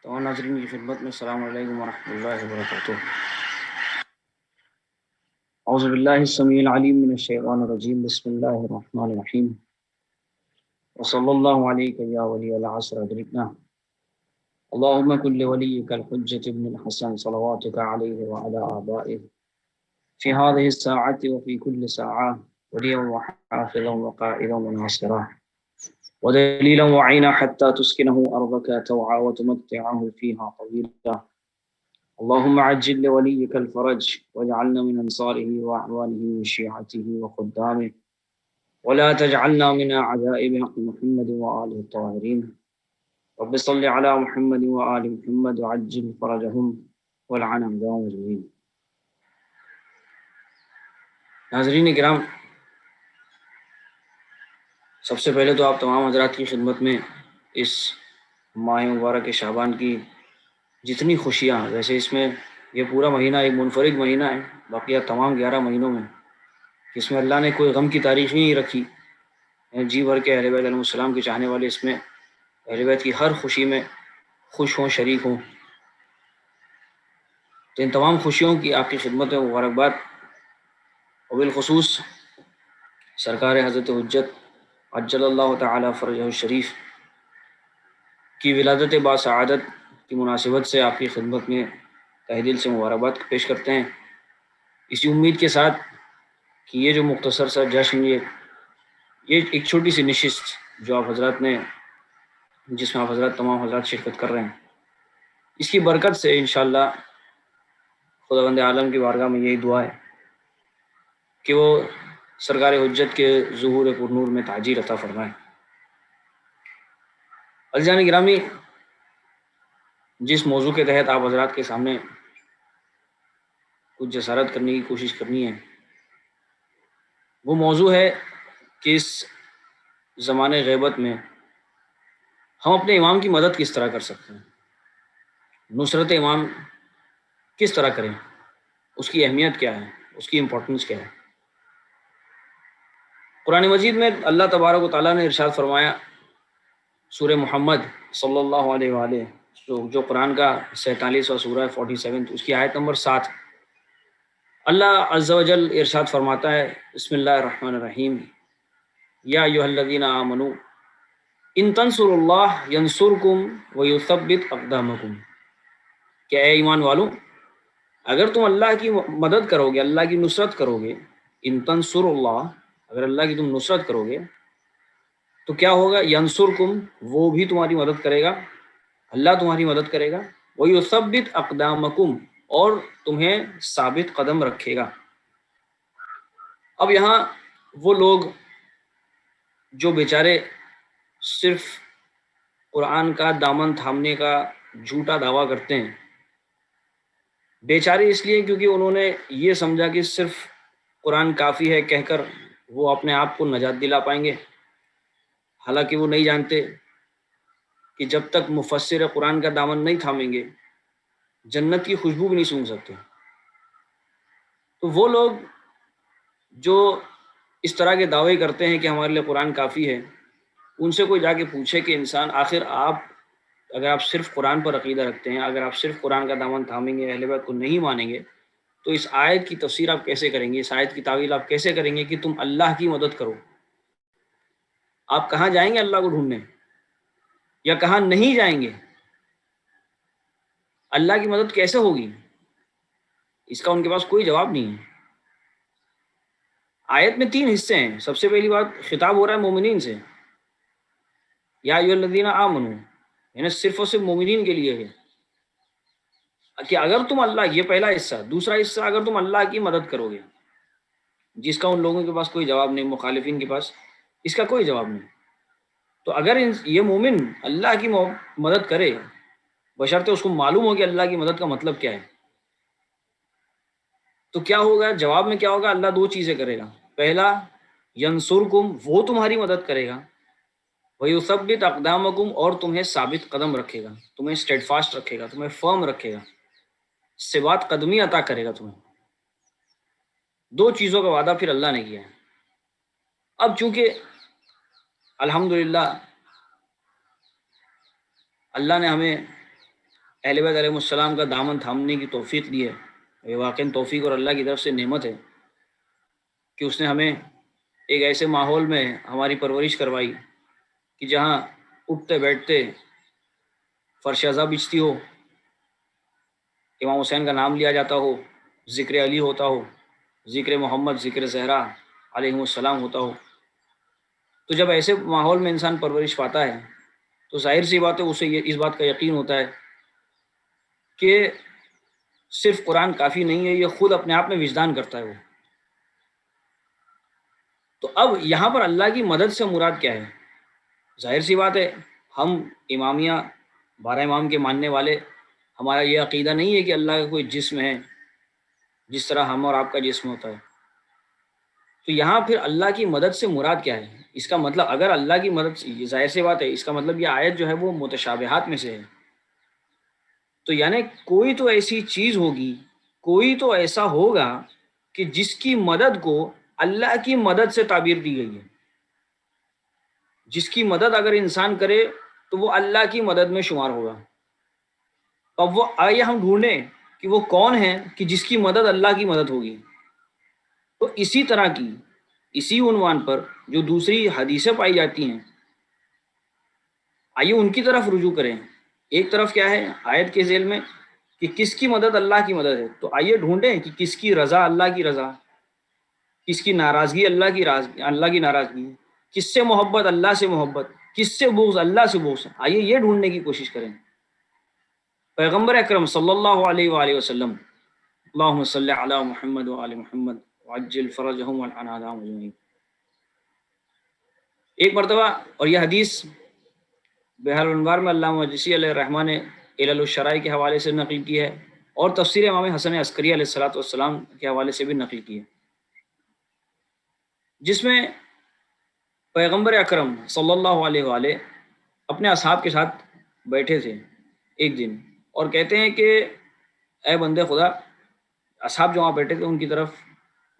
تمام ناظرین کی خدمت میں السلام علیکم ورحمۃ اللہ وبرکاتہ۔ اعوذ باللہ السمیع العلیم من الشیطان الرجیم، بسم اللہ الرحمن الرحیم، وصلی اللہ علیہ یا ولی العصر ادرکنا، اللہم کن لولیک الحجۃ ابن الحسن صلواتک علیہ وعلی آبائہ فی هذه الساعة وفی کل ساعة ولیا وحافظا وقائدا وناصرا ودلیلا وعینا حتى تسکنه ارضک طوعا وتمتعه فیها طویلا، اللهم عجل لوليك الفرج واجعلنا من أنصاره وأعوانه وشيعته وخدامه ولا تجعلنا من أعداء بحق محمد وآله الطاهرين، رب صل على محمد وآل محمد وعجل فرجهم والعن أعداءهم أجمعين۔ ناظرین کرام، سب سے پہلے تو آپ تمام حضرات کی خدمت میں اس ماہ مبارک شعبان کی جتنی خوشیاں، ویسے اس میں یہ پورا مہینہ ایک منفرد مہینہ ہے باقیہ تمام 11 مہینوں میں، اس میں اللہ نے کوئی غم کی تاریخ نہیں رکھی، جی بھر کے اہل بیت علیہ السلام کے چاہنے والے اس میں اہل بیت کی ہر خوشی میں خوش ہوں، شریک ہوں۔ تو ان تمام خوشیوں کی آپ کی خدمت میں مبارکباد، اور بالخصوص سرکار حضرت حجت عجل اللہ تعالی فرجہ الشریف کی ولادت باسعادت کی مناسبت سے آپ کی خدمت میں تہ دل سے مبارکباد پیش کرتے ہیں، اسی امید کے ساتھ کہ یہ جو مختصر سا جشن، یہ ایک چھوٹی سی نشست جو آپ حضرات نے، جس میں آپ حضرات تمام حضرات شرکت کر رہے ہیں، اس کی برکت سے انشاءاللہ خداوند عالم کی بارگاہ میں یہی دعا ہے کہ وہ سرکار حجت کے ظہور پر نور میں تعجیل عطا فرمائے۔ عزیزان گرامی، جس موضوع کے تحت آپ حضرات کے سامنے کچھ جسارت کرنے کی کوشش کرنی ہے، وہ موضوع ہے کہ اس زمانے غیبت میں ہم اپنے امام کی مدد کس طرح کر سکتے ہیں، نصرت امام کس طرح کریں، اس کی اہمیت کیا ہے، اس کی امپورٹنس کیا ہے۔ قرآن مجید میں اللہ تبارک و تعالیٰ نے ارشاد فرمایا، سورہ محمد صلی اللہ علیہ وآلہ، جو قرآن کا 47واں سورہ ہے، 47، اس کی آیت نمبر 7، اللہ عز و جل ارشاد فرماتا ہے، بسم اللہ الرحمن الرحیم، یا ایھا الذین آمنوا ان تنصروا اللہ ینصرکم ویثبت اقدامکم، کہ اے ایمان والو، اگر تم اللہ کی مدد کرو گے، اللہ کی نصرت کرو گے، ان تنصروا اللہ، اگر اللہ کی تم نصرت کرو گے تو کیا ہوگا، ینصرکم، وہ بھی تمہاری مدد کرے گا، اللہ تمہاری مدد کرے گا، ویثبت اقدامکم، اور تمہیں ثابت قدم رکھے گا۔ اب یہاں وہ لوگ جو بیچارے صرف قرآن کا دامن تھامنے کا جھوٹا دعویٰ کرتے ہیں، بیچارے اس لیے کیونکہ انہوں نے یہ سمجھا کہ صرف قرآن کافی ہے کہہ کر وہ اپنے آپ کو نجات دلا پائیں گے، حالانکہ وہ نہیں جانتے کہ جب تک مفسر قرآن کا دامن نہیں تھامیں گے جنت کی خوشبو بھی نہیں سونگھ سکتے۔ تو وہ لوگ جو اس طرح کے دعوے کرتے ہیں کہ ہمارے لیے قرآن کافی ہے، ان سے کوئی جا کے پوچھے کہ انسان، آخر اگر آپ صرف قرآن پر عقیدہ رکھتے ہیں، اگر آپ صرف قرآن کا دامن تھامیں گے، اہل بیت کو نہیں مانیں گے، تو اس آیت کی تفسیر آپ کیسے کریں گے، اس آیت کی تعویل آپ کیسے کریں گے کہ تم اللہ کی مدد کرو؟ آپ کہاں جائیں گے اللہ کو ڈھونڈنے، یا کہاں نہیں جائیں گے؟ اللہ کی مدد کیسے ہوگی؟ اس کا ان کے پاس کوئی جواب نہیں ہے۔ آیت میں 3 حصے ہیں۔ سب سے پہلی بات، خطاب ہو رہا ہے مومنین سے، یا ایھا الذین آمنوا، یعنی صرف اور صرف مومنین کے لیے ہے کہ اگر تم اللہ، یہ پہلا حصہ۔ دوسرا حصہ، اگر تم اللہ کی مدد کرو گے، جس کا ان لوگوں کے پاس کوئی جواب نہیں، مخالفین کے پاس اس کا کوئی جواب نہیں۔ تو اگر یہ مومن اللہ کی مدد کرے، بشرطے اس کو معلوم ہو کہ اللہ کی مدد کا مطلب کیا ہے، تو کیا ہوگا؟ جواب میں کیا ہوگا؟ اللہ 2 چیزیں کرے گا۔ پہلا، ینصرکم، وہ تمہاری مدد کرے گا، ویثبت اقدامکم، اور تمہیں ثابت قدم رکھے گا، تمہیں اسٹیڈ فاسٹ رکھے گا، تمہیں فرم رکھے گا، ثبات قدمی عطا کرے گا تمہیں۔ 2 چیزوں کا وعدہ پھر اللہ نے کیا ہے۔ اب چونکہ الحمدللہ اللہ نے ہمیں اہل بیت علیہ السلام کا دامن تھامنے کی توفیق دی ہے. یہ واقعی توفیق اور اللہ کی طرف سے نعمت ہے کہ اس نے ہمیں ایک ایسے ماحول میں ہماری پرورش کروائی کہ جہاں اٹھتے بیٹھتے فرش ازا بچتی ہو، امام حسین کا نام لیا جاتا ہو، ذکر علی ہوتا ہو، ذکر محمد، ذکر زہرا علیہ السلام ہوتا ہو. تو جب ایسے ماحول میں انسان پرورش پاتا ہے تو ظاہر سی بات ہے اسے اس بات کا یقین ہوتا ہے کہ صرف قرآن کافی نہیں ہے، یہ خود اپنے آپ میں وجدان کرتا ہے وہ. تو اب یہاں پر اللہ کی مدد سے مراد کیا ہے؟ ظاہر سی بات ہے ہم امامیہ 12 امام کے ماننے والے، ہمارا یہ عقیدہ نہیں ہے کہ اللہ کا کوئی جسم ہے جس طرح ہم اور آپ کا جسم ہوتا ہے. تو یہاں پھر اللہ کی مدد سے مراد کیا ہے؟ اس کا مطلب اگر اللہ کی مدد سے، ظاہر سی بات ہے اس کا مطلب یہ آیت جو ہے وہ متشابہات میں سے ہے. تو یعنی کوئی تو ایسی چیز ہوگی، کوئی تو ایسا ہوگا کہ جس کی مدد کو اللہ کی مدد سے تعبیر دی گئی ہے. جس کی مدد اگر انسان کرے تو وہ اللہ کی مدد میں شمار ہوگا. اب وہ آئیے ہم ڈھونڈیں کہ وہ کون ہے کہ جس کی مدد اللہ کی مدد ہوگی. تو اسی طرح کی اسی عنوان پر جو دوسری حدیثیں پائی جاتی ہیں، آئیے ان کی طرف رجوع کریں. ایک طرف کیا ہے آیت کے ذیل میں کہ کس کی مدد اللہ کی مدد ہے، تو آئیے ڈھونڈیں کہ کس کی رضا اللہ کی رضا، کس کی ناراضگی اللہ کی ناراضگی، کس سے محبت اللہ سے محبت، کس سے بغض اللہ سے بغض. آئیے یہ ڈھونڈنے کی کوشش کریں. پیغمبر اکرم صلی اللہ علیہ وآلہ وسلم، اللہم صلی علی محمد وآل محمد وعجل فرجہم والعن آدھام اجمعین. ایک مرتبہ، اور یہ حدیث بحر الانوار میں علامہ مجلسی علیہ الرحمٰن نے علل الشرائع کے حوالے سے نقل کی ہے، اور تفسیر امام حسن عسکری علیہ السلام کے حوالے سے بھی نقل کی ہے، جس میں پیغمبر اکرم صلی اللہ علیہ وآلہ اپنے اصحاب کے ساتھ بیٹھے تھے ایک دن، اور کہتے ہیں کہ اے بندے خدا، اصحاب جو وہاں بیٹھے تھے ان کی طرف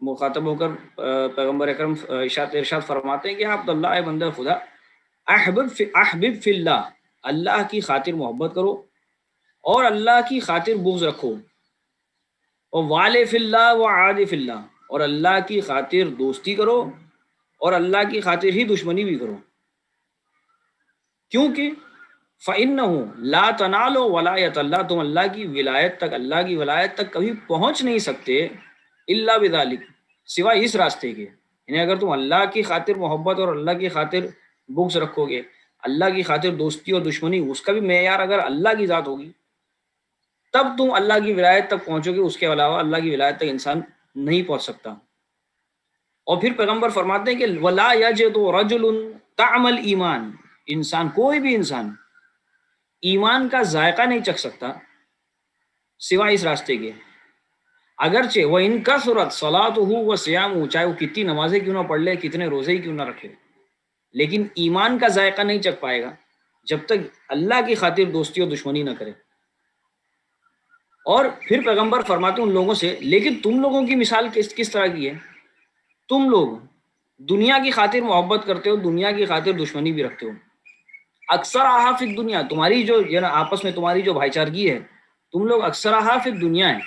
مخاطب ہو کر پیغمبر اکرم ارشاد فرماتے ہیں کہ عبداللہ، اے بندے خدا، احبب فی اللہ، اللہ کی خاطر محبت کرو اور اللہ کی خاطر بغض رکھو، اور والے فی اللہ و عاد فی اللہ، اور اللہ کی خاطر دوستی کرو اور اللہ کی خاطر ہی دشمنی بھی کرو. کیونکہ فَإِنَّهُ لَا تَنَالُوا وَلَایَتَ اللَّهِ، تم اللہ کی ولایت تک، اللہ کی ولایت تک کبھی پہنچ نہیں سکتے الا بذالک، سوائے اس راستے کے. یعنی اگر تم اللہ کی خاطر محبت اور اللہ کی خاطر بغض رکھو گے، اللہ کی خاطر دوستی اور دشمنی، اس کا بھی معیار اگر اللہ کی ذات ہوگی، تب تم اللہ کی ولایت تک پہنچو گے. اس کے علاوہ اللہ کی ولایت تک انسان نہیں پہنچ سکتا. اور پھر پیغمبر فرماتے ہیں کہ وَلَا يَجِدُ رَجُلٌ طَعْمَ الْإِيمَانِ، انسان، کوئی بھی انسان ایمان کا ذائقہ نہیں چکھ سکتا سوائے اس راستے کے. اگرچہ وہ ان کا صورت صلاۃ و سیام، چاہے وہ کتنی نمازیں کیوں نہ پڑھ لے، کتنے روزے کیوں نہ رکھے، لیکن ایمان کا ذائقہ نہیں چکھ پائے گا جب تک اللہ کی خاطر دوستی اور دشمنی نہ کرے. اور پھر پیغمبر فرماتے ہیں ان لوگوں سے، لیکن تم لوگوں کی مثال کس طرح کی ہے؟ تم لوگ دنیا کی خاطر محبت کرتے ہو، دنیا کی خاطر دشمنی بھی رکھتے ہو. اکثر فی دنیا، تمہاری جو آپس میں تمہاری جو بھائی چارگی ہے، تم لوگ اکثر فی دنیا ہے،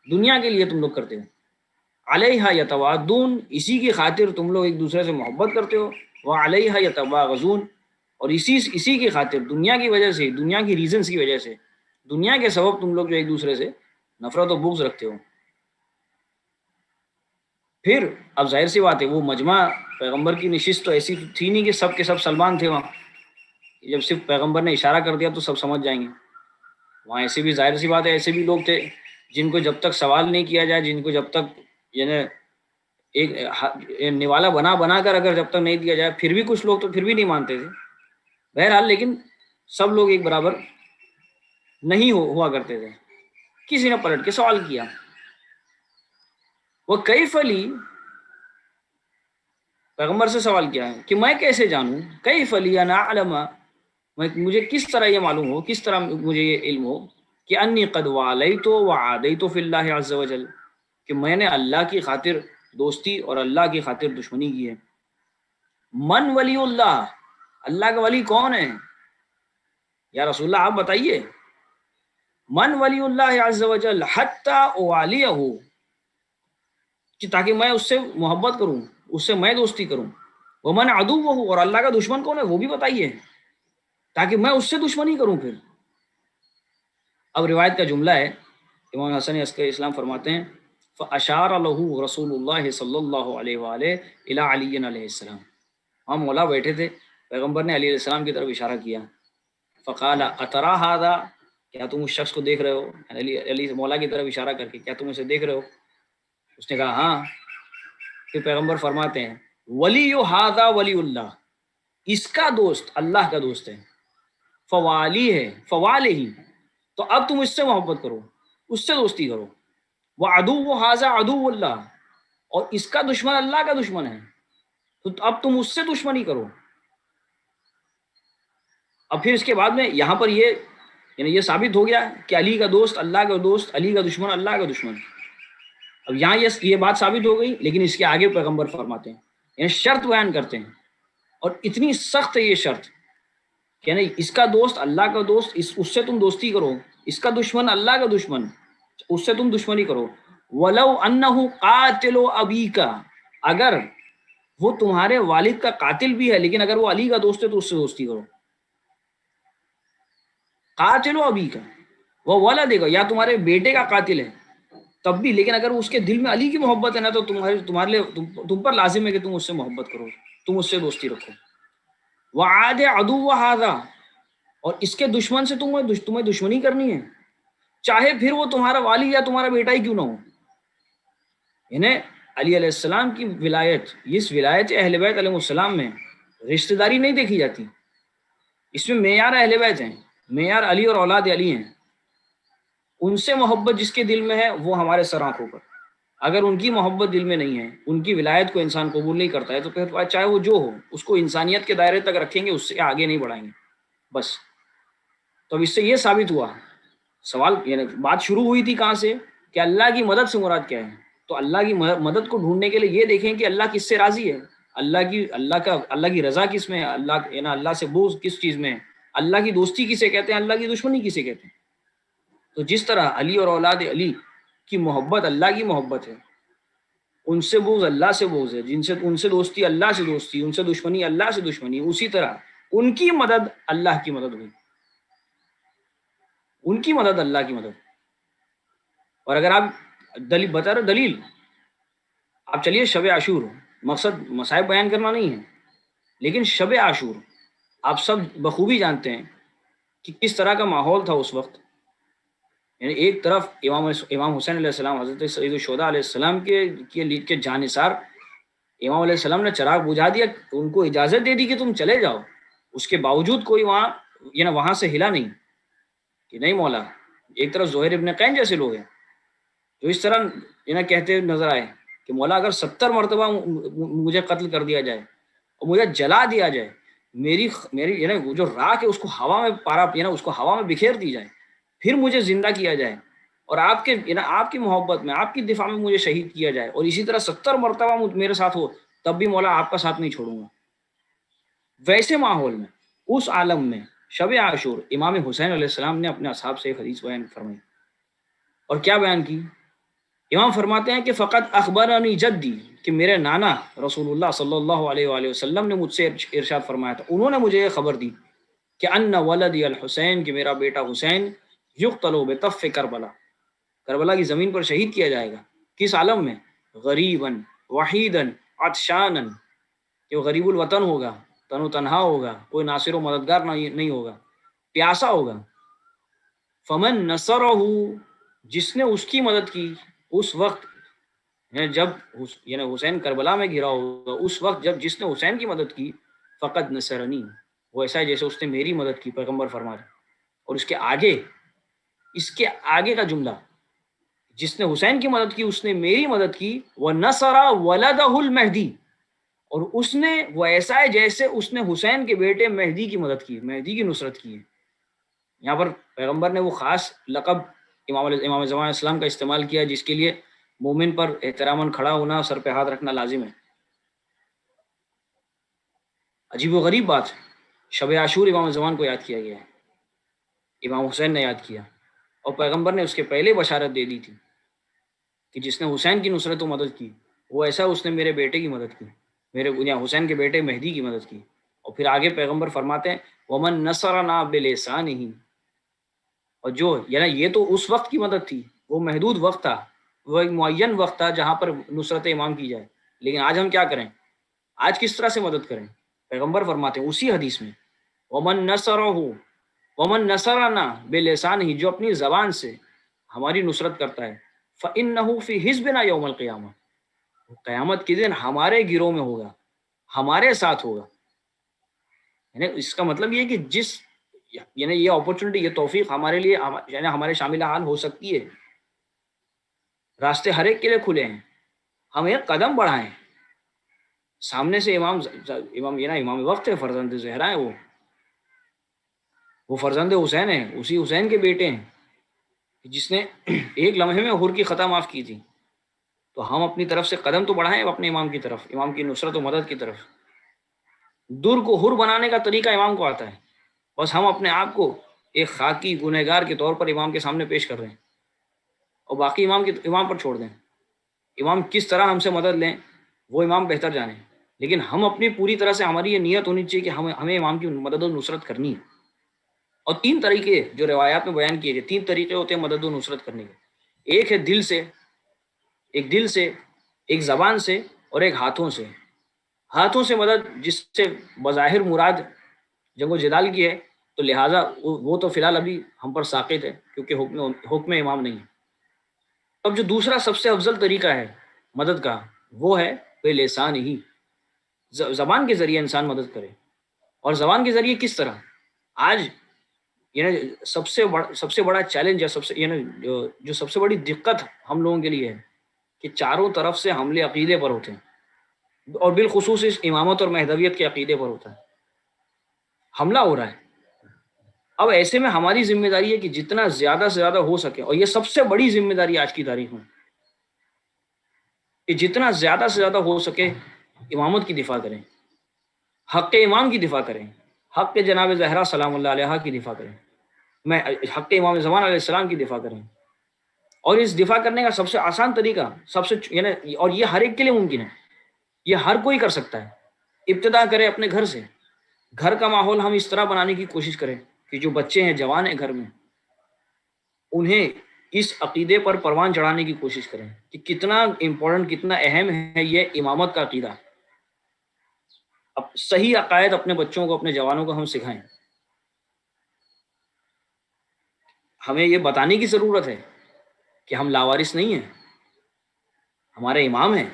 دنیا کے لیے تم لوگ کرتے ہو. علیہا یتوادون، اسی کی خاطر تم لوگ ایک دوسرے سے محبت کرتے ہو. وعلیہا یتباغضون، اور اسی کی خاطر، دنیا کی وجہ سے، دنیا کی ریزنز کی وجہ سے، دنیا کے سبب تم لوگ جو ایک دوسرے سے نفرت و بغض رکھتے ہو. پھر اب ظاہر سی بات ہے وہ مجمع، پیغمبر کی نشست تو ایسی تھی نہیں کہ سب کے سب سلمان تھے وہاں. جب صرف پیغمبر نے اشارہ کر دیا تو سب سمجھ جائیں گے. وہاں ایسے بھی ظاہر سی بات ہے ایسے بھی لوگ تھے جن کو جب تک سوال نہیں کیا جائے، جن کو جب تک یعنی ایک نوالا بنا کر اگر جب تک نہیں دیا جائے، پھر بھی کچھ لوگ تو پھر بھی نہیں مانتے تھے. بہرحال لیکن سب لوگ ایک برابر نہیں ہوا کرتے تھے. کسی نے پلٹ کے سوال کیا، وہ کیف لی، پیغمبر سے سوال کیا ہے کہ میں کیسے جانوں، کیف لی ان اعلم، مجھے کس طرح یہ معلوم ہو، کس طرح مجھے یہ علم ہو کہ انی قد والیت وعادیت فی اللہ عز وجل، کہ میں نے اللہ کی خاطر دوستی اور اللہ کی خاطر دشمنی کی ہے. من ولی اللہ، اللہ کا ولی کون ہے؟ یا رسول اللہ آپ بتائیے. من ولی اللہ عز وجل حتی اوالیہ، کہ تاکہ میں اس سے محبت کروں، اس سے میں دوستی کروں. ومن عدوہ، اور اللہ کا دشمن کون ہے وہ بھی بتائیے، تاکہ میں اس سے دشمنی کروں پھر. اب روایت کا جملہ ہے، امام حسن عسکری اسلام فرماتے ہیں فاشار له رسول اللہ صلی اللہ علیہ وآلہ الی علی علیہ السلام. ہم مولا بیٹھے تھے، پیغمبر نے علی علیہ السلام کی طرف اشارہ کیا. فقال اترا هذا، کیا تم اس شخص کو دیکھ رہے ہو؟ علی مولا کی طرف اشارہ کر کے، کیا تم اسے دیکھ رہے ہو؟ اس نے کہا ہاں. پھر پیغمبر فرماتے ہیں ولی هذا ولی اللہ، اس کا دوست اللہ کا دوست ہے. فوالی ہے فوال ہی، تو اب تم اس سے محبت کرو، اس سے دوستی کرو. وہ عدو حاضہ عدو اللہ، اور اس کا دشمن اللہ کا دشمن ہے، تو اب تم اس سے دشمنی کرو. اب پھر اس کے بعد میں یہاں پر یہ یعنی یہ ثابت ہو گیا کہ علی کا دوست اللہ کا دوست، علی کا دشمن اللہ کا دشمن. اب یہاں یہ بات ثابت ہو گئی، لیکن اس کے آگے پیغمبر فرماتے ہیں، یعنی شرط بیان کرتے ہیں، اور اتنی سخت ہے یہ شرط کہ نہیں، اس کا دوست اللہ کا دوست، اس سے تم دوستی کرو، اس کا دشمن اللہ کا دشمن، اس سے تم دشمنی کرو. ولو انہ قاتل ابیک، اگر وہ تمہارے والد کا قاتل بھی ہے، لیکن اگر وہ علی کا دوست ہے تو اس سے دوستی کرو. قاتل ابیک، وہ ولد گا، یا تمہارے بیٹے کا قاتل ہے تب بھی، لیکن اگر اس کے دل میں علی کی محبت ہے نا، تو تمہارے لیے تم پر لازم ہے کہ تم اس سے محبت کرو، تم اس سے دوستی رکھو. وعاد عدو هذا، اور اس کے دشمن سے تمہیں دشمنی کرنی ہے، چاہے پھر وہ تمہارا والی یا تمہارا بیٹا ہی کیوں نہ ہو. یعنی علی علیہ السلام کی ولایت، اس ولایت اہل بیت علیہ السلام میں رشتہ داری نہیں دیکھی جاتی، اس میں معیار اہل بیت ہیں، معیار علی اور اولاد علی ہیں. ان سے محبت جس کے دل میں ہے وہ ہمارے سر آنکھوں پر. اگر ان کی محبت دل میں نہیں ہے، ان کی ولایت کو انسان قبول نہیں کرتا ہے، تو پھر چاہے وہ جو ہو اس کو انسانیت کے دائرے تک رکھیں گے، اس سے آگے نہیں بڑھائیں گے بس. تو اب اس سے یہ ثابت ہوا، سوال یعنی بات شروع ہوئی تھی کہاں سے، کہ اللہ کی مدد سے مراد کیا ہے. تو اللہ کی مدد کو ڈھونڈنے کے لیے یہ دیکھیں کہ اللہ کس سے راضی ہے، اللہ کی رضا کس میں ہے، اللہ سے بغض کس چیز میں ہے، اللہ کی دوستی کسے کہتے ہیں، اللہ کی دشمنی کسے کہتے ہیں. تو جس طرح علی اور اولاد علی کی محبت اللہ کی محبت ہے، ان سے بغض اللہ سے بغض ہے، ان سے دوستی اللہ سے دوستی، ان سے دشمنی اللہ سے دشمنی، اسی طرح ان کی مدد اللہ کی مدد ہوئی، ان کی مدد اللہ کی مدد. اور اگر آپ بتا رہے دلیل، آپ چلیے شب عاشور، مقصد مصائب بیان کرنا نہیں ہے، لیکن شب عاشور آپ سب بخوبی جانتے ہیں کہ کس طرح کا ماحول تھا اس وقت. یعنی ایک طرف امام حسین علیہ السلام، حضرت سید الشہداء علیہ السلام کے جانثار امام علیہ السلام نے چراغ بجھا دیا، ان کو اجازت دے دی کہ تم چلے جاؤ. اس کے باوجود کوئی وہاں سے ہلا نہیں کہ نہیں مولا. ایک طرف زہیر ابن قین جیسے لوگ ہیں جو اس طرح کہتے نظر آئے کہ مولا اگر 70 مرتبہ مجھے قتل کر دیا جائے اور مجھے جلا دیا جائے، میری جو راکھ ہے اس کو ہوا میں اس کو ہوا میں بکھیر دی جائے، پھر مجھے زندہ کیا جائے، اور آپ کی محبت میں، آپ کی دفاع میں مجھے شہید کیا جائے، اور اسی طرح 70 مرتبہ میرے ساتھ ہو، تب بھی مولا آپ کا ساتھ نہیں چھوڑوں گا. ویسے ماحول میں، اس عالم میں، شب عاشور امام حسین علیہ السلام نے اپنے اصحاب سے ایک حدیث بیان فرمائی، اور کیا بیان کی؟ امام فرماتے ہیں کہ فقط اخبرنی جدی، کہ میرے نانا رسول اللہ صلی اللہ علیہ وآلہ وسلم نے مجھ سے ارشاد فرمایا تھا، انہوں نے مجھے یہ خبر دی کہ ان ولدی الحسین، کہ میرا بیٹا حسین یقتل بطف کربلا، کربلا کی زمین پر شہید کیا جائے گا. کس عالم میں؟ غریباً وحیداً عطشاناً، کہ وہ غریب الوطن ہوگا، تن و تنہا ہوگا، کوئی ناصر و مددگار نہیں ہوگا، پیاسا ہوگا. فمن نصرہ، جس نے اس کی مدد کی اس وقت، جب حسین کربلا میں گرا ہوگا، اس وقت جس نے حسین کی مدد کی، فقط نصرنی، وہ ایسا ہے جیسے اس نے میری مدد کی، پیغمبر فرما رہے. اور اس کے آگے کا جملہ، جس نے حسین کی مدد کی اس نے میری مدد کی، وَنَصَرَ وَلَدَهُ الْمَهْدِي، اور وہ ایسا ہے جیسے اس نے حسین کے بیٹے مہدی کی مدد کی، مہدی کی نصرت کی ہے. یہاں پر پیغمبر نے وہ خاص لقب امام زمان اسلام کا استعمال کیا جس کے لیے مومن پر احتراماً کھڑا ہونا، سر پہ ہاتھ رکھنا لازم ہے. عجیب و غریب بات، شب عاشور امام زمان کو یاد کیا گیا ہے، امام حسین نے یاد کیا. اور پیغمبر نے اس کے پہلے بشارت دے دی تھی کہ جس نے حسین کی نصرت و مدد کی وہ ایسا اس نے میرے بیٹے کی مدد کی، میرے یا حسین کے بیٹے مہدی کی مدد کی۔ اور پھر آگے پیغمبر فرماتے ہیں ومن نصرنا بلسانہ، اور جو یعنی یہ تو اس وقت کی مدد تھی، وہ محدود وقت تھا، وہ ایک معین وقت تھا جہاں پر نصرت امام کی جائے، لیکن آج ہم کیا کریں؟ آج کس طرح سے مدد کریں؟ پیغمبر فرماتے ہیں اسی حدیث میں ومن نصرہ ومن نصرنا بلسانہ، جو اپنی زبان سے ہماری نصرت کرتا ہے فإنہ فی حزبنا یوم القیامہ، قیامت کے دن ہمارے گروہ میں ہوگا، ہمارے ساتھ ہوگا۔ یعنی اس کا مطلب یہ ہے کہ یعنی یہ اپرچونٹی، یہ توفیق ہمارے لیے یعنی ہمارے شامل حال ہو سکتی ہے، راستے ہر ایک کے لیے کھلے ہیں، ہم ایک قدم بڑھائیں۔ سامنے سے امام یہ نا امام وقت ہے، فرزند زہرا ہے، وہ فرزند حسین ہے، اسی حسین کے بیٹے ہیں جس نے ایک لمحے میں حر کی خطا معاف کی تھی۔ تو ہم اپنی طرف سے قدم تو بڑھائیں اپنے امام کی طرف، امام کی نصرت و مدد کی طرف۔ در کو حر بنانے کا طریقہ امام کو آتا ہے، بس ہم اپنے آپ کو ایک خاکی گنہگار کے طور پر امام کے سامنے پیش کر رہے ہیں، اور باقی امام پر چھوڑ دیں۔ امام کس طرح ہم سے مدد لیں وہ امام بہتر جانیں، لیکن ہم اپنی پوری طرح سے ہماری یہ نیت ہونی چاہیے کہ ہمیں امام کی مدد و نصرت کرنی ہے۔ اور تین طریقے جو روایات میں بیان کیے گئے، تین طریقے ہوتے ہیں مدد و نصرت کرنے کے، ایک ہے دل سے، ایک زبان سے، اور ایک ہاتھوں سے۔ ہاتھوں سے مدد جس سے بظاہر مراد جنگ و جدال کی ہے، تو لہٰذا وہ تو فی الحال ابھی ہم پر ساقط ہے کیونکہ حکم امام نہیں ہے۔ اب جو دوسرا سب سے افضل طریقہ ہے مدد کا، وہ ہے بے لسان ہی، زبان کے ذریعے انسان مدد کرے۔ اور زبان کے ذریعے کس طرح؟ آج یعنی سب سے بڑا چیلنج ہے، جو سب سے بڑی دقت ہم لوگوں کے لیے ہے کہ چاروں طرف سے حملے عقیدے پر ہوتے ہیں، اور بالخصوص اس امامت اور مہدویت کے عقیدے پر ہوتا ہے، حملہ ہو رہا ہے۔ اب ایسے میں ہماری ذمہ داری ہے کہ جتنا زیادہ سے زیادہ ہو سکے، اور یہ سب سے بڑی ذمہ داری آج کی تاریخ میں، کہ جتنا زیادہ سے زیادہ ہو سکے امامت کی دفاع کریں، حق امام کی دفاع کریں، حق جناب زہرا سلام اللہ علیہ کی دفاع کریں، میں حق امام زمان علیہ السلام کی دفاع کریں۔ اور اس دفاع کرنے کا سب سے آسان طریقہ یعنی اور یہ ہر ایک کے لیے ممکن ہے، یہ ہر کوئی کر سکتا ہے۔ ابتدا کرے اپنے گھر سے، گھر کا ماحول ہم اس طرح بنانے کی کوشش کریں کہ جو بچے ہیں، جوان ہیں گھر میں، انہیں اس عقیدے پر پروان چڑھانے کی کوشش کریں کہ کتنا امپورٹنٹ، کتنا اہم ہے یہ امامت کا عقیدہ۔ اب صحیح عقائد اپنے بچوں کو، اپنے جوانوں کو ہم سکھائیں۔ ہمیں یہ بتانے کی ضرورت ہے کہ ہم لاوارث نہیں ہیں، ہمارے امام ہیں،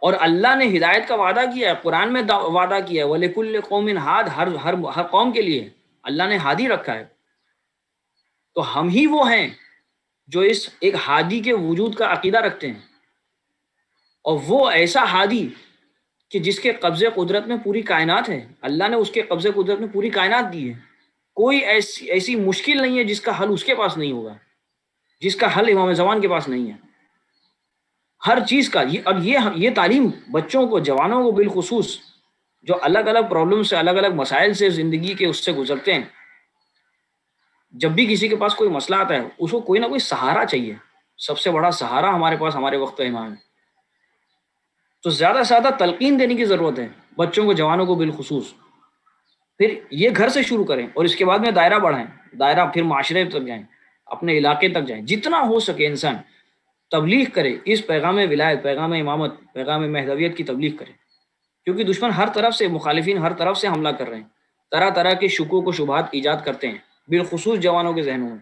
اور اللہ نے ہدایت کا وعدہ کیا ہے، قرآن میں وعدہ کیا ہے وَلِكُلِّ قَوْمٍ ہَادٍ، ہر قوم کے لیے اللہ نے ہادی رکھا ہے۔ تو ہم ہی وہ ہیں جو اس ایک ہادی کے وجود کا عقیدہ رکھتے ہیں، اور وہ ایسا ہادی کہ جس کے قبضے قدرت میں پوری کائنات ہے، اللہ نے اس کے قبضے قدرت میں پوری کائنات دی ہے۔ کوئی ایسی مشکل نہیں ہے جس کا حل اس کے پاس نہیں ہوگا، جس کا حل امام زمان کے پاس نہیں ہے۔ ہر چیز کا اب یہ تعلیم بچوں کو، جوانوں کو بالخصوص، جو الگ الگ پرابلم سے، الگ الگ مسائل سے زندگی کے اس سے گزرتے ہیں، جب بھی کسی کے پاس کوئی مسئلہ آتا ہے، اس کو کوئی نہ کوئی سہارا چاہیے۔ سب سے بڑا سہارا ہمارے پاس ہمارے وقت کا امام ہے۔ تو زیادہ سے زیادہ تلقین دینے کی ضرورت ہے بچوں کو، جوانوں کو بالخصوص۔ پھر یہ گھر سے شروع کریں، اور اس کے بعد میں دائرہ بڑھائیں، دائرہ پھر معاشرے تک جائیں، اپنے علاقے تک جائیں، جتنا ہو سکے انسان تبلیغ کرے، اس پیغام ولایت، پیغام امامت، پیغام مہدویت کی تبلیغ کرے، کیونکہ دشمن ہر طرف سے، مخالفین ہر طرف سے حملہ کر رہے ہیں، طرح طرح کے شکوک و شبہات ایجاد کرتے ہیں، بالخصوص جوانوں کے ذہنوں میں۔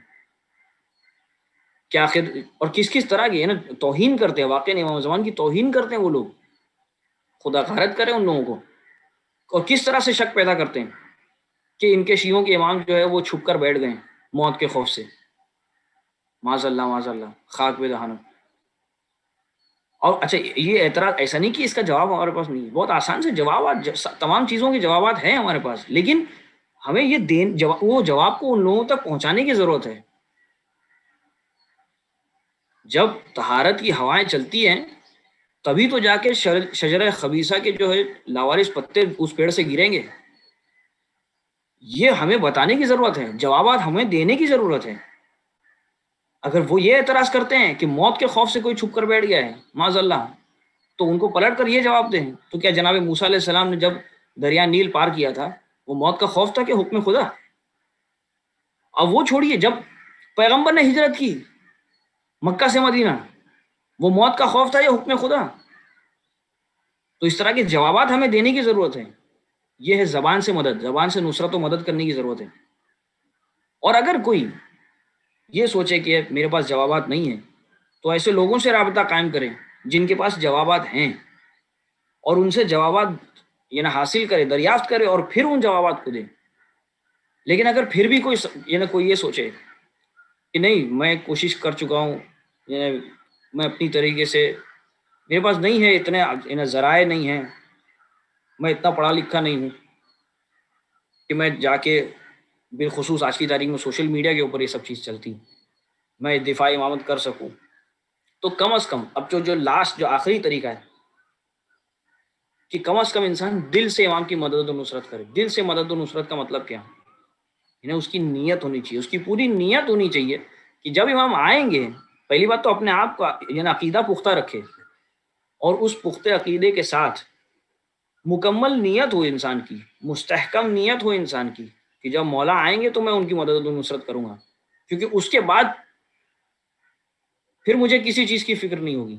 کیا اور کس طرح کی ہے نا توہین کرتے ہیں، واقعی امام زمان کی توہین کرتے ہیں وہ لوگ، خدا غارت کرے ان لوگوں کو۔ اور کس طرح سے شک پیدا کرتے ہیں کہ ان کے شیعوں کے امام جو ہے وہ چھپ کر بیٹھ گئے موت کے خوف سے، معاذ اللہ معاذ اللہ، خاک بے دہانوں۔ اور اچھا، یہ اعتراض ایسا نہیں کہ اس کا جواب ہمارے پاس نہیں ہے، بہت آسان سے جوابات، تمام چیزوں کے جوابات ہیں ہمارے پاس، لیکن ہمیں یہ وہ جواب کو ان لوگوں تک پہنچانے کی ضرورت ہے۔ جب طہارت کی ہوائیں چلتی ہیں تبھی تو جا کے شجرہ خبیثہ کے جو ہے لاوارث پتے اس پیڑ سے گریں گے۔ یہ ہمیں بتانے کی ضرورت ہے، جوابات ہمیں دینے کی ضرورت ہے۔ اگر وہ یہ اعتراض کرتے ہیں کہ موت کے خوف سے کوئی چھپ کر بیٹھ گیا ہے معاذ اللہ، تو ان کو پلٹ کر یہ جواب دیں، تو کیا جناب موسیٰ علیہ السلام نے جب دریا نیل پار کیا تھا وہ موت کا خوف تھا کہ حکم خدا؟ اب وہ چھوڑیے، جب پیغمبر نے ہجرت کی مکہ سے مدینہ، وہ موت کا خوف تھا یا حکم خدا؟ تو اس طرح کے جوابات ہمیں دینے کی ضرورت ہے. یہ ہے زبان سے مدد، زبان سے نصرت و مدد کرنے کی ضرورت ہے. اور اگر کوئی یہ سوچے کہ میرے پاس جوابات نہیں ہیں تو ایسے لوگوں سے رابطہ قائم کریں جن کے پاس جوابات ہیں، اور ان سے جوابات حاصل کرے، دریافت کرے، اور پھر ان جوابات کو دے. لیکن اگر پھر بھی کوئی یہ سوچے کہ نہیں میں کوشش کر چکا ہوں، میں اپنی طریقے سے، میرے پاس نہیں ہے اتنے ذرائع نہیں ہیں، میں اتنا پڑھا لکھا نہیں ہوں کہ میں جا کے، بالخصوص آج کی تاریخ میں سوشل میڈیا کے اوپر یہ سب چیز چلتی، میں دفاع امامت کر سکوں، تو کم از کم اب جو آخری طریقہ ہے کہ کم از کم انسان دل سے امام کی مدد و نصرت کرے. دل سے مدد و نصرت کا مطلب کیا؟ اس کی نیت ہونی چاہیے، اس کی پوری نیت ہونی چاہیے کہ جب امام آئیں گے، پہلی بات تو اپنے آپ کا عقیدہ پختہ رکھے، اور اس پختہ عقیدے کے ساتھ مکمل نیت ہو انسان کی، مستحکم نیت ہو انسان کی کہ جب مولا آئیں گے تو میں ان کی مدد و نصرت کروں گا، کیونکہ اس کے بعد پھر مجھے کسی چیز کی فکر نہیں ہوگی.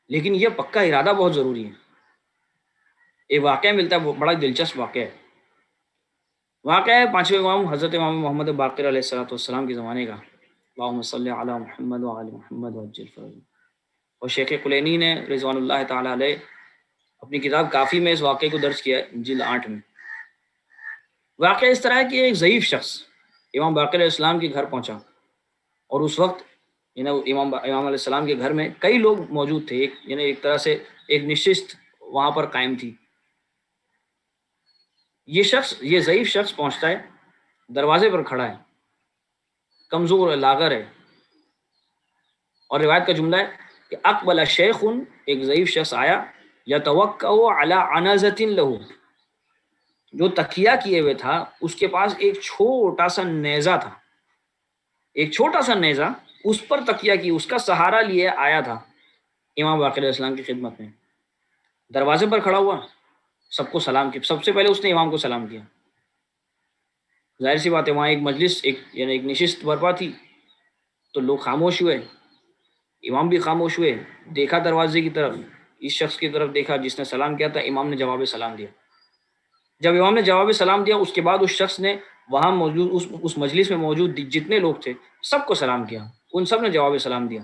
لیکن یہ پکا ارادہ بہت ضروری ہے. ایک واقعہ ملتا ہے، بڑا دلچسپ واقعہ ہے. واقعہ ہے پانچویں امام حضرت امام محمد باقر علیہ الصلوۃ والسلام کے زمانے کا. اللہم صلی علی محمد وعلی محمد وعجل فرجہ. اور شیخ کلینی نے رضوان اللہ تعالی علیہ اپنی کتاب کافی میں اس واقعے کو درج کیا ہے، جلد 8 میں. واقعہ اس طرح ہے کہ ایک ضعیف شخص امام باقر علیہ السلام کے گھر پہنچا، اور اس وقت امام علیہ السلام کے گھر میں کئی لوگ موجود تھے، ایک طرح سے ایک نشست وہاں پر قائم تھی. یہ ضعیف شخص پہنچتا ہے، دروازے پر کھڑا ہے، کمزور ہے، لاغر ہے. اور روایت کا جملہ ہے کہ اقبل شیخ، ایک ضعیف شخص آیا، یتوکأ علی عنزۃ لہ، جو تکیہ کیے ہوئے تھا اس کے پاس ایک چھوٹا سا نیزہ تھا، ایک چھوٹا سا نیزہ، اس پر تکیہ کی، اس کا سہارا لیے آیا تھا امام باقر علیہ السلام کی خدمت میں. دروازے پر کھڑا ہوا، سب کو سلام کیا. سب سے پہلے اس نے امام کو سلام کیا. ظاہر سی بات ہے وہاں ایک مجلس، ایک نشست برپا تھی، تو لوگ خاموش ہوئے، امام بھی خاموش ہوئے. دیکھا دروازے کی طرف، اس شخص کی طرف دیکھا جس نے سلام کیا تھا. امام نے جواب سلام دیا. جب امام نے جواب سلام دیا، اس کے بعد اس شخص نے وہاں موجود اس مجلس میں موجود جتنے لوگ تھے سب کو سلام کیا، ان سب نے جواب سلام دیا.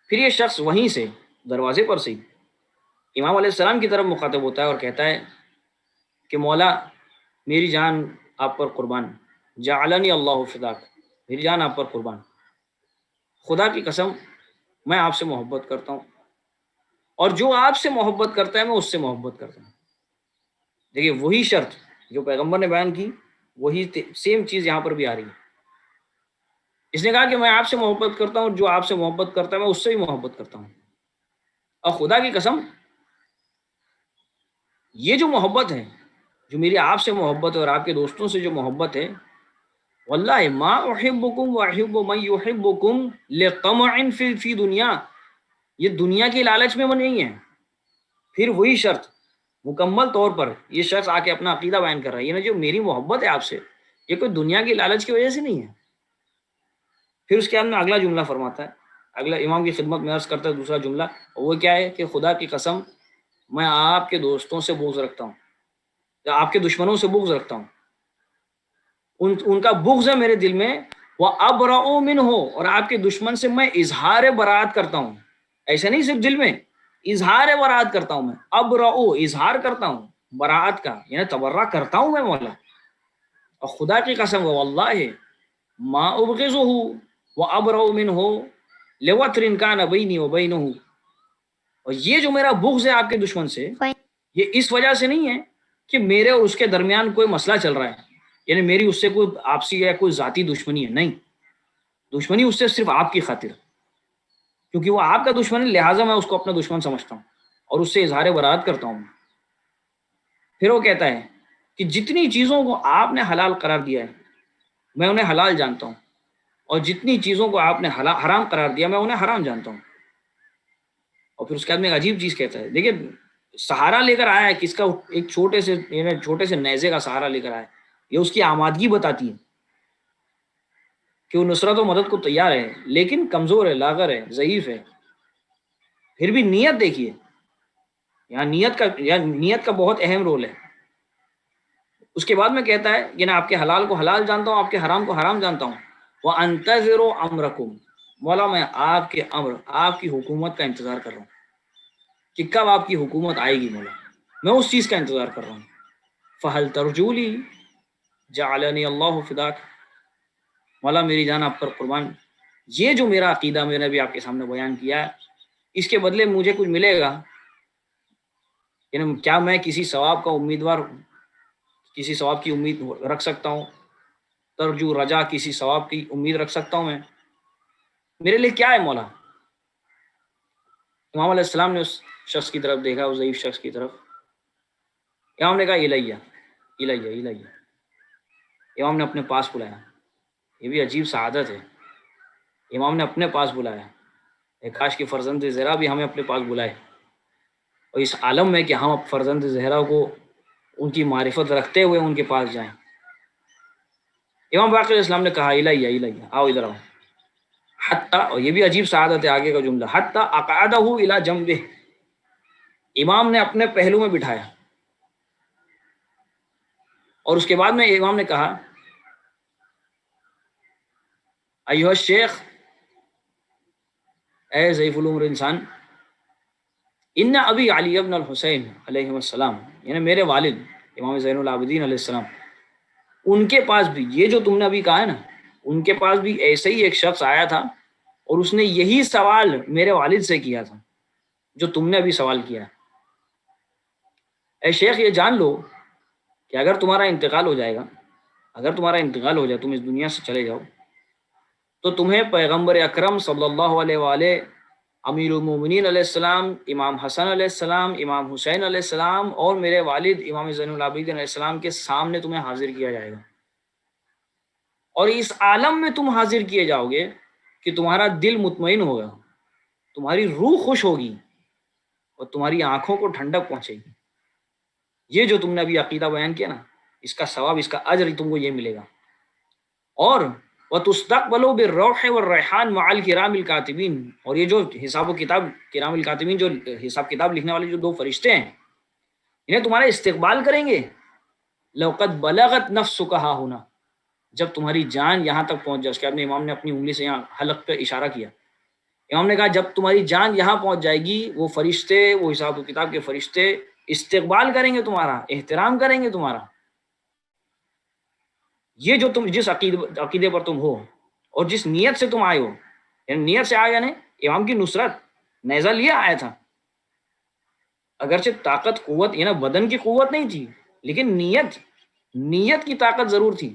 پھر یہ شخص وہیں سے دروازے پر سے امام علیہ السلام کی طرف مخاطب ہوتا ہے اور کہتا ہے کہ مولا میری جان آپ پر قربان، جعلنی اللہ فداک، میری جان آپ پر قربان، خدا کی قسم میں آپ سے محبت کرتا ہوں، اور جو آپ سے محبت کرتا ہے میں اس سے محبت کرتا ہوں. دیکھیے وہی شرط جو پیغمبر نے بیان کی، وہی سیم چیز یہاں پر بھی آ رہی ہے. اس نے کہا کہ میں آپ سے محبت کرتا ہوں، اور جو آپ سے محبت کرتا ہے میں اس سے بھی محبت کرتا ہوں. اور خدا کی قسم یہ جو محبت ہے، جو میری آپ سے محبت ہے اور آپ کے دوستوں سے جو محبت ہے، واللہ ما احبکم واحب من یحبکم لطمع فی دنیا، یہ دنیا کی لالچ میں وہ نہیں ہے. پھر وہی شرط مکمل طور پر یہ شخص آ کے اپنا عقیدہ بیان کر رہا ہے، جو میری محبت ہے آپ سے، یہ کوئی دنیا کی لالچ کی وجہ سے نہیں ہے. پھر اس کے بعد میں اگلا جملہ فرماتا ہے، اگلا امام کی خدمت میں عرض کرتا ہے دوسرا جملہ، وہ کیا ہے کہ خدا کی قسم میں آپ کے دوستوں سے بغض رکھتا ہوں، یا آپ کے دشمنوں سے بغض رکھتا ہوں، ان کا بغض ہے میرے دل میں، وہ ابرأ منہ، اور آپ کے دشمن سے میں اظہار براءت کرتا ہوں. ایسا نہیں صرف دل میں، اظہار براءت کرتا ہوں، میں ابرأ، اظہار کرتا ہوں براءت کا، تبرہ کرتا ہوں میں مولا. اور خدا کی قسم واللہ ما ابغضہ وابرأ منہ لوتر کان بینی وبینہ، اور یہ جو میرا بغض ہے آپ کے دشمن سے، یہ اس وجہ سے نہیں ہے کہ میرے اور اس کے درمیان کوئی مسئلہ چل رہا ہے، میری اس سے کوئی آپسی یا کوئی ذاتی دشمنی ہے، نہیں، دشمنی اس سے صرف آپ کی خاطر، کیونکہ وہ آپ کا دشمن ہے، لہٰذا میں اس کو اپنا دشمن سمجھتا ہوں اور اس سے اظہار براءت کرتا ہوں. پھر وہ کہتا ہے کہ جتنی چیزوں کو آپ نے حلال قرار دیا ہے میں انہیں حلال جانتا ہوں، اور جتنی چیزوں کو آپ نے حرام قرار دیا میں انہیں حرام جانتا ہوں. اور پھر اس کے بعد میں ایک عجیب چیز کہتا ہے، دیکھیے سہارا لے کر آیا ہے کس کا، ایک چھوٹے سے نیزے کا سہارا لے کر آیا. یہ اس کی آمادگی بتاتی ہے کہ وہ نصرت و مدد کو تیار ہے، لیکن کمزور ہے، لاغر ہے، ضعیف ہے. پھر بھی نیت دیکھیے، یہاں نیت کا بہت اہم رول ہے. اس کے بعد میں کہتا ہے کہ میں آپ کے حلال کو حلال جانتا ہوں، آپ کے حرام کو حرام جانتا ہوں. وَأَنتَظِرُ أَمْرَكُمْ، مولا میں آپ کے امر، آپ کی حکومت کا انتظار کر رہا ہوں کہ کب آپ کی حکومت آئے گی. مولا میں اس چیز کا انتظار کر رہا ہوں. فَهَلْ تَرْجُو لِي جَعَلَنِي اللَّهُ فِدَاكَ، مولا میری جان آپ پر قربان، یہ جو میرا عقیدہ میں نے بھی آپ کے سامنے بیان کیا ہے، اس کے بدلے مجھے کچھ ملے گا؟ یعنی کیا میں کسی ثواب کا امیدوار ہوں، کسی ثواب کی امید رکھ سکتا ہوں؟ ترجو رجا، کسی ثواب کی امید رکھ سکتا ہوں میں؟ میرے لیے کیا ہے مولا؟ امام علیہ السلام نے اس شخص کی طرف دیکھا، اس ضعیف شخص کی طرف. امام نے کہا الیہ الیہ الیہ، امام نے اپنے پاس بلایا. یہ بھی عجیب سعادت ہے، امام نے اپنے پاس بلایا. کاش کہ فرزند زہرا بھی ہمیں اپنے پاس بلائے، اور اس عالم میں کہ ہم فرزند زہرا کو ان کی معرفت رکھتے ہوئے ان کے پاس جائیں. امام باقر علیہ السلام نے کہا الیہ الیہ، آؤ ادھر آؤ. حتی، اور یہ بھی عجیب سعادت ہے آگے کا جملہ، حتی اقعدہ الی جنبہ، امام نے اپنے پہلو میں بٹھایا. اور اس کے بعد میں امام نے کہا ایھا الشیخ، اے ضعیف العمر انسان، ان ابی علی ابن الحسین علیہ السلام، یعنی میرے والد امام زین العابدین علیہ السلام، ان کے پاس بھی یہ جو تم نے ابھی کہا ہے نا، ان کے پاس بھی ایسے ہی ایک شخص آیا تھا اور اس نے یہی سوال میرے والد سے کیا تھا جو تم نے ابھی سوال کیا. اے شیخ یہ جان لو کہ اگر تمہارا انتقال ہو جائے گا، اگر تمہارا انتقال ہو جائے، تم اس دنیا سے چلے جاؤ، تو تمہیں پیغمبر اکرم صلی اللہ علیہ وآلہ، امیر المومنین علیہ السلام، امام حسن علیہ السلام، امام حسین علیہ السلام اور میرے والد امام زین العابدین علیہ السلام کے سامنے تمہیں حاضر کیا جائے گا. اور اس عالم میں تم حاضر کیے جاؤ گے کہ تمہارا دل مطمئن ہوگا، تمہاری روح خوش ہوگی اور تمہاری آنکھوں کو ٹھنڈک پہنچے گی. یہ جو تم نے ابھی عقیدہ بیان کیا نا، اس کا ثواب، اس کا اجر تم کو یہ ملے گا. اور وَتُسْتَقْبَلُوا بِالرَّوْحِ وَالرَّيْحَانِ مَعَ الْكِرَامِ الْكَاتِبِينَ، اور یہ جو حساب و کتاب، کرام الکاتبین، جو حساب کتاب لکھنے والے جو دو فرشتے ہیں، انہیں تمہارا استقبال کریں گے. لَوْقَدْ بَلَغَتْ نَفْسُكَ هَا هُنَا، جب تمہاری جان یہاں تک پہنچ جائے. اس کے بعد امام نے اپنی انگلی سے یہاں حلق پہ اشارہ کیا. امام نے کہا جب تمہاری جان یہاں پہنچ جائے گی، وہ فرشتے، وہ حساب و کتاب کے فرشتے استقبال کریں گے تمہارا، احترام کریں گے تمہارا. یہ جو تم جس عقیدے پر تم ہو اور جس نیت سے تم آئے ہو، یعنی نیت سے آیا، یعنی امام کی نصرت، نیزہ لیا آیا تھا، اگرچہ طاقت قوت، یعنی بدن کی قوت نہیں تھی، لیکن نیت کی طاقت ضرور تھی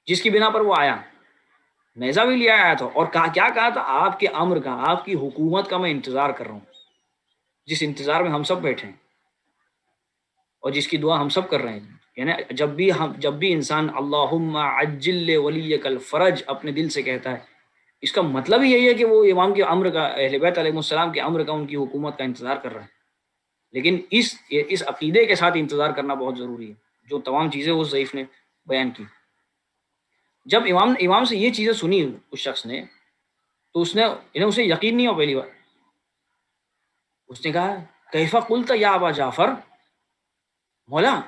جس کی بنا پر وہ آیا. نیزہ بھی لیا آیا تھا اور کیا کہا تھا؟ آپ کے امر کا، آپ کی حکومت کا میں انتظار کر رہا ہوں، جس انتظار میں ہم سب بیٹھے ہیں اور جس کی دعا ہم سب کر رہے ہیں. یعنی جب بھی انسان اللہم عجل ولیک الفرج اپنے دل سے کہتا ہے، اس کا مطلب ہی یہی ہے کہ وہ امام کے امر کا، اہل بیت علیہ السلام کے امر کا، ان کی حکومت کا انتظار کر رہا ہے. لیکن اس عقیدے کے ساتھ انتظار کرنا بہت ضروری ہے، جو تمام چیزیں اس ضعیف نے بیان کی. جب امام سے یہ چیزیں سنی اس شخص نے، تو اسے یقین نہیں ہو. پہلی بار اس نے کہا کیف قلت یا ابا جعفر، مولا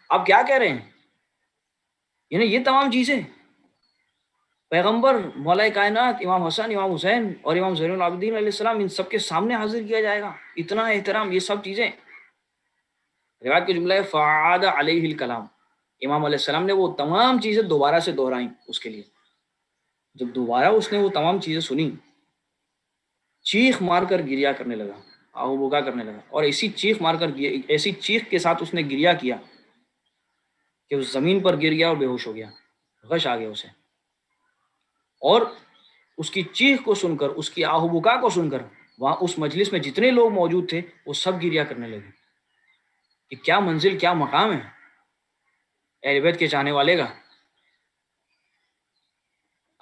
آپ کیا کہہ رہے ہیں؟ یعنی یہ تمام چیزیں پیغمبر، مولا کائنات، امام حسن، امام حسین اور امام زین العابدین علیہ السلام، ان سب کے سامنے حاضر کیا جائے گا، اتنا احترام، یہ سب چیزیں. روایت کا جملہ ہے فعاد علیہ الکلام، امام علیہ السلام نے وہ تمام چیزیں دوبارہ سے دہرائیں اس کے لیے. جب دوبارہ اس نے وہ تمام چیزیں سنی، چیخ مار کر گریا کرنے لگا، آہو بکا کرنے لگا، اور ایسی چیخ کے ساتھ اس نے گریا کیا کہ اس زمین پر گر گیا اور بے ہوش ہو گیا، غش آ گیا اسے. اور اس کی چیخ کو سن کر، اس کی آہو بکا کو سن کر، وہاں اس مجلس میں جتنے لوگ موجود تھے وہ سب گریا کرنے لگے کہ کیا منزل، کیا مقام ہے اہل بیت کے چاہنے والے کا.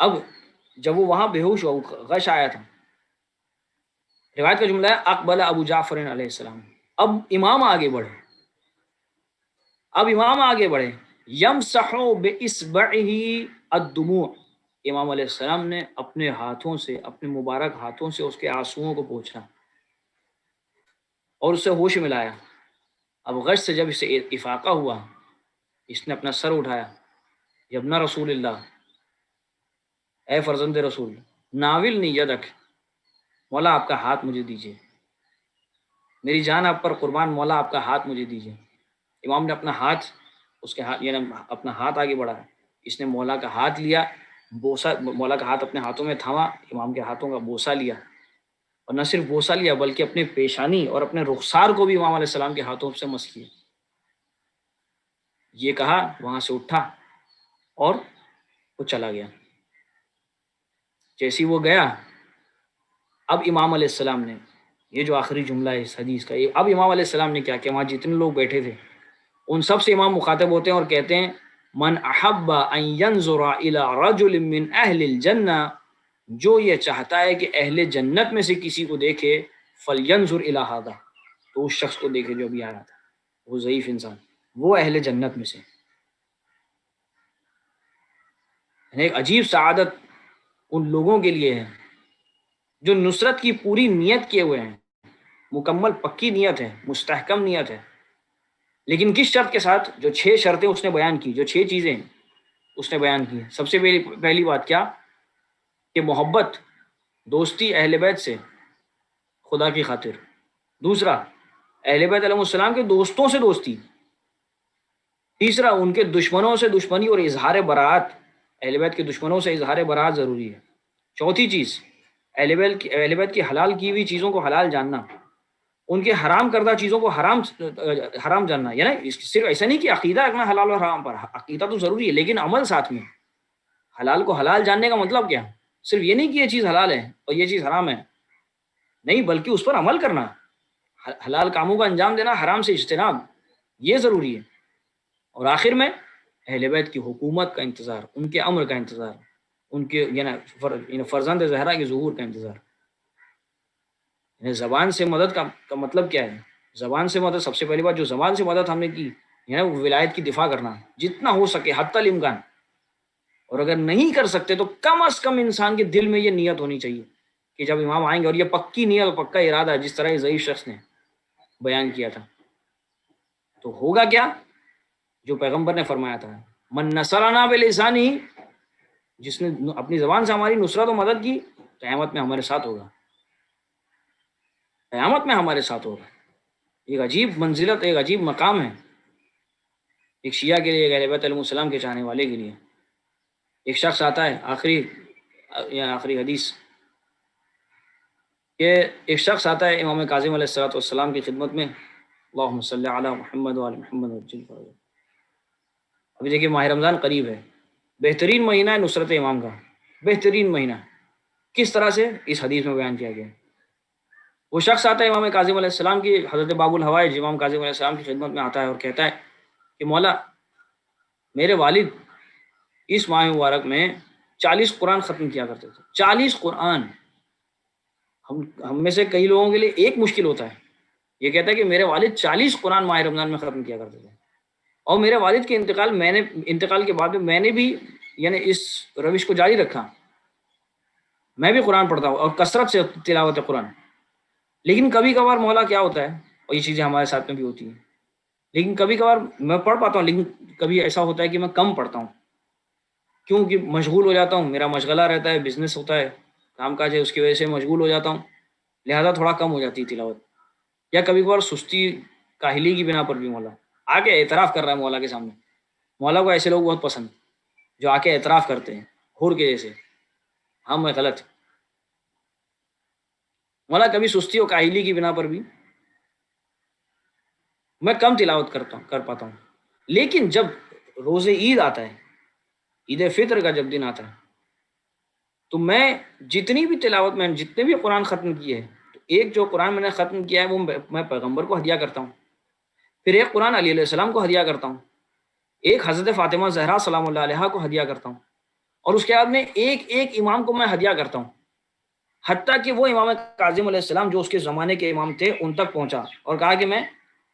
اب جب وہ وہاں بے ہوش ہوا، غش آیا تھا، روایت کا جملہ ہے اقبل ابو جعفر علیہ السلام، اب امام آگے بڑھے، اب امام آگے بڑھے، یمسح باصبعہ الدموع، امام علیہ السلام نے اپنے ہاتھوں سے، اپنے مبارک ہاتھوں سے اس کے آنسوؤں کو پوچھا اور اسے ہوش میں لایا۔ اب غش سے جب اسے افاقہ ہوا، اس نے اپنا سر اٹھایا، یبنا رسول اللہ، اے فرزند رسول، ناولنی یدک، مولا آپ کا ہاتھ مجھے دیجیے، میری جان آپ پر قربان، مولا آپ کا ہاتھ مجھے دیجیے۔ امام نے اپنا ہاتھ، اس کے ہاتھ یعنی اپنا ہاتھ آگے بڑھا، اس نے مولا کا ہاتھ لیا، بوسہ، مولا کا ہاتھ اپنے ہاتھوں میں تھاما، امام کے ہاتھوں کا بوسہ لیا، اور نہ صرف بوسہ لیا بلکہ اپنے پیشانی اور اپنے رخسار کو بھی امام علیہ السلام کے ہاتھوں سے مس کیا۔ یہ کہا، وہاں سے اٹھا اور وہ چلا گیا۔ جیسی وہ گیا، اب امام علیہ السلام نے، یہ جو آخری جملہ ہے اس حدیث کا، اب امام علیہ السلام نے کیا وہاں جتنے لوگ بیٹھے تھے ان سب سے امام مخاطب ہوتے ہیں اور کہتے ہیں من احب ان ينظر الى رجل من اہل الجنہ، جو یہ چاہتا ہے کہ اہل جنت میں سے کسی کو دیکھے، فلینظر الى هذا، تو اس شخص کو دیکھے جو ابھی آیا تھا، وہ ضعیف انسان، وہ اہل جنت میں سے۔ یعنی ایک عجیب سعادت ان لوگوں کے لیے ہے جو نصرت کی پوری نیت کیے ہوئے ہیں، مکمل پکی نیت ہے، مستحکم نیت ہے، لیکن کس شرط کے ساتھ؟ جو 6 شرطیں اس نے بیان کی، جو 6 چیزیں اس نے بیان کی۔ سب سے پہلی بات کیا کہ محبت، دوستی اہل بیت سے خدا کی خاطر۔ دوسرا، اہل بیت علیہ السلام کے دوستوں سے دوستی۔ تیسرا، ان کے دشمنوں سے دشمنی اور اظہار براءت، اہل بیت کے دشمنوں سے اظہار براءت ضروری ہے۔ چوتھی چیز، اہل بیت کی حلال کی ہوئی چیزوں کو حلال جاننا، ان کے حرام کردہ چیزوں کو حرام جاننا۔ یعنی صرف ایسا نہیں کہ عقیدہ رکھنا حلال اور حرام پر، عقیدہ تو ضروری ہے لیکن عمل ساتھ میں۔ حلال کو حلال جاننے کا مطلب کیا؟ صرف یہ نہیں کہ یہ چیز حلال ہے اور یہ چیز حرام ہے، نہیں، بلکہ اس پر عمل کرنا، حلال کاموں کا انجام دینا، حرام سے اجتناب، یہ ضروری ہے۔ اور آخر میں اہل بیت کی حکومت کا انتظار، ان کے امر کا انتظار، ان کے یعنی فرزند زہرا کے ظہور کا انتظار۔ یعنی زبان سے مدد کا مطلب کیا ہے؟ زبان سے مدد، سب سے پہلی بات جو زبان سے مدد ہم نے کی، یعنی وہ ولایت کی دفاع کرنا جتنا ہو سکے حتی الامکان، اور اگر نہیں کر سکتے تو کم از کم انسان کے دل میں یہ نیت ہونی چاہیے کہ جب امام آئیں گے، اور یہ پکی نیت اور پکا ارادہ ہے جس طرح یہ ضعیف شخص نے بیان کیا تھا، تو ہوگا کیا جو پیغمبر نے فرمایا تھا، من نصرنا بلسانہ، جس نے اپنی زبان سے ہماری نصرت و مدد کی، قیامت میں ہمارے ساتھ ہوگا، قیامت میں ہمارے ساتھ ہوگا۔ ایک عجیب منزلت، ایک عجیب مقام ہے ایک شیعہ کے لیے، اہل بیت علیہ السلام کے چاہنے والے کے لیے۔ ایک شخص آتا ہے، آخری حدیث، کہ ایک شخص آتا ہے امام کاظم علیہ السلام کی خدمت میں، اللہم صلی علی محمد وعلی محمد وجل فرج۔ ابھی دیکھیے ماہ رمضان قریب ہے، بہترین مہینہ ہے نصرت امام کا، بہترین مہینہ، کس طرح سے اس حدیث میں بیان کیا گیا ہے۔ وہ شخص آتا ہے امام کاظم علیہ السلام کی، حضرت باب الحوائج امام کاظم علیہ السلام کی خدمت میں آتا ہے اور کہتا ہے کہ مولا، میرے والد اس ماہ مبارک میں 40 قرآن ختم کیا کرتے تھے، 40 قرآن۔ ہم میں سے کئی لوگوں کے لیے ایک مشکل ہوتا ہے، یہ کہتا ہے کہ میرے والد 40 قرآن ماہ رمضان میں ختم کیا کرتے تھے، اور میرے والد کے انتقال کے بعد میں نے بھی یعنی اس روش کو جاری رکھا، میں بھی قرآن پڑھتا ہوں اور کثرت سے تلاوت قرآن۔ لیکن کبھی کبھار مولا کیا ہوتا ہے، اور یہ چیزیں ہمارے ساتھ میں بھی ہوتی ہیں، لیکن کبھی کبھار میں پڑھ پاتا ہوں لیکن کبھی ایسا ہوتا ہے کہ میں کم پڑھتا ہوں، کیونکہ مشغول ہو جاتا ہوں، میرا مشغلہ رہتا ہے، بزنس ہوتا ہے، کام کاج ہے، اس کی وجہ سے مشغول ہو جاتا ہوں، لہذا تھوڑا کم ہو جاتی ہے تلاوت، یا کبھی کبھار سستی کاہلی کی بنا پر بھی مولا آ کے اعتراف کر رہا ہے مولا کے سامنے۔ مولا کو ایسے لوگ بہت پسند جو آ کے اعتراف کرتے ہیں حور کے جیسے، ہاں میں غلط۔ مولا کبھی سستی اور کاہلی کی بنا پر بھی میں کم تلاوت کر پاتا ہوں، لیکن جب روز عید آتا ہے، عید فطر کا جب دن آتا ہے، تو میں جتنی بھی تلاوت، میں جتنے بھی قرآن ختم کیے ہیں، تو ایک جو قرآن میں نے ختم کیا ہے وہ میں پیغمبر کو ہدیہ کرتا ہوں، پھر ایک قرآن علی علیہ السلام کو ہدیہ کرتا ہوں، ایک حضرت فاطمہ زہرا سلام اللہ علیہا کو ہدیہ کرتا ہوں، اور اس کے بعد میں ایک ایک امام کو میں ہدیہ کرتا ہوں، حتیٰ کہ وہ امام کاظم علیہ السلام جو اس کے زمانے کے امام تھے ان تک پہنچا اور کہا کہ میں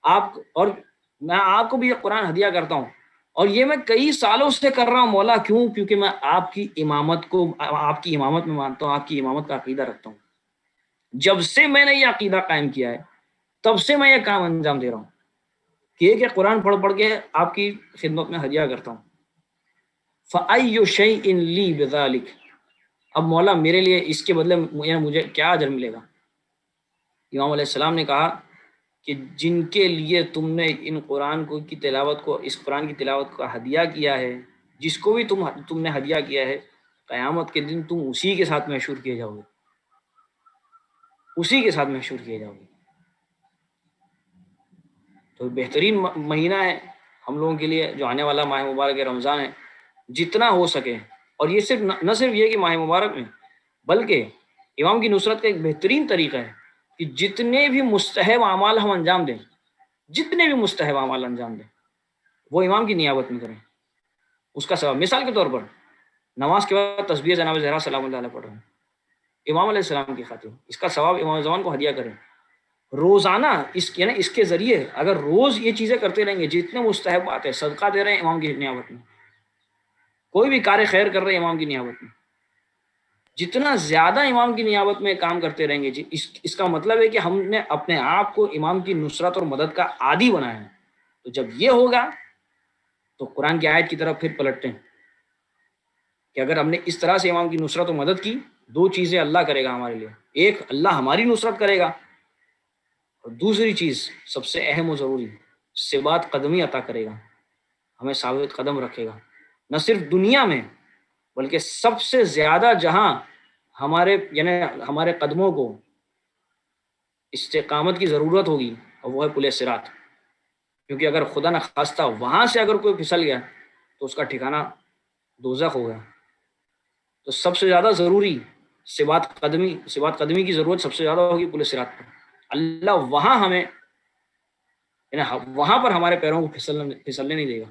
آپ کو بھی یہ قرآن ہدیہ کرتا ہوں، اور یہ میں کئی سالوں سے کر رہا ہوں مولا، کیوں؟ کیونکہ میں آپ کی امامت میں مانتا ہوں، آپ کی امامت کا عقیدہ رکھتا ہوں۔ جب سے میں نے یہ عقیدہ قائم کیا ہے تب سے میں یہ کام انجام دے رہا ہوں کہ ایک ایک قرآن پڑھ پڑھ کے آپ کی خدمت میں ہدیہ کرتا ہوں۔ فَأَيُّ شَيْءٍ لِّي بِذَلِكَ، اب مولا میرے لیے اس کے بدلے مجھے کیا اجر ملے گا؟ امام علیہ السلام نے کہا کہ جن کے لیے تم نے ان قرآن کو کی تلاوت کو، اس قرآن کی تلاوت کا ہدیہ کیا ہے، جس کو بھی تم نے ہدیہ کیا ہے، قیامت کے دن تم اسی کے ساتھ محشور کیے جاؤ گے، اسی کے ساتھ محشور کیے جاؤ گے۔ تو بہترین مہینہ ہے ہم لوگوں کے لیے جو آنے والا ماہ مبارک رمضان ہے، جتنا ہو سکے، اور یہ صرف نہ صرف یہ کہ ماہ مبارک میں، بلکہ امام کی نصرت کا ایک بہترین طریقہ ہے کہ جتنے بھی مستحب اعمال ہم انجام دیں، جتنے بھی مستحب اعمال انجام دیں، وہ امام کی نیابت میں کریں، اس کا ثواب۔ مثال کے طور پر نماز کے بعد تسبیح جناب زہرا سلام اللہ علیہ پڑھ رہے ہیں امام علیہ السلام کی خاطر، اس کا ثواب امام زمان کو ہدیہ کریں۔ روزانہ اس کے ذریعے اگر روز یہ چیزیں کرتے رہیں گے، جتنے مستحبات ہیں، صدقہ دے رہے ہیں امام کی نیابت میں، کوئی بھی کار خیر کر رہے ہیں امام کی نیابت میں، جتنا زیادہ امام کی نیابت میں کام کرتے رہیں گے، اس کا مطلب ہے کہ ہم نے اپنے آپ کو امام کی نصرت اور مدد کا عادی بنایا ہے۔ تو جب یہ ہوگا تو قرآن کی آیت کی طرف پھر پلٹتے ہیں کہ اگر ہم نے اس طرح سے امام کی نصرت و مدد کی، دو چیزیں اللہ کرے گا ہمارے لیے، ایک اللہ ہماری نصرت کرے گا، اور دوسری چیز سب سے اہم و ضروری ثبات قدمی عطا کرے گا، ہمیں ثابت قدم رکھے گا، نہ صرف دنیا میں بلکہ سب سے زیادہ جہاں ہمارے قدموں کو استقامت کی ضرورت ہوگی، اور وہ ہے پل صراط، کیونکہ اگر خدا نہ خواستہ وہاں سے اگر کوئی پھسل گیا تو اس کا ٹھکانہ دوزخ ہوگا۔ تو سب سے زیادہ ضروری ثبات قدمی کی ضرورت سب سے زیادہ ہوگی پل صراط پر۔ اللہ وہاں ہمیں وہاں پر ہمارے پیروں کو پھسلنے نہیں دے گا،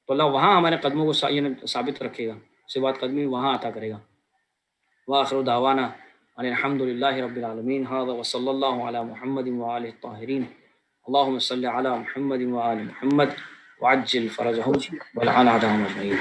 تو اللہ وہاں ہمارے قدموں کو ثابت رکھے گا، ثبات قدمی وہاں عطا کرے گا۔ وآخر دعوانا ان الحمد للہ رب العالمین، ھذا وصلی اللہ علی محمد وآلہ الطاہرین، اللہم صل علی محمد وآل محمد وعجل فرجہم ولعن اعداءهم اجمعین۔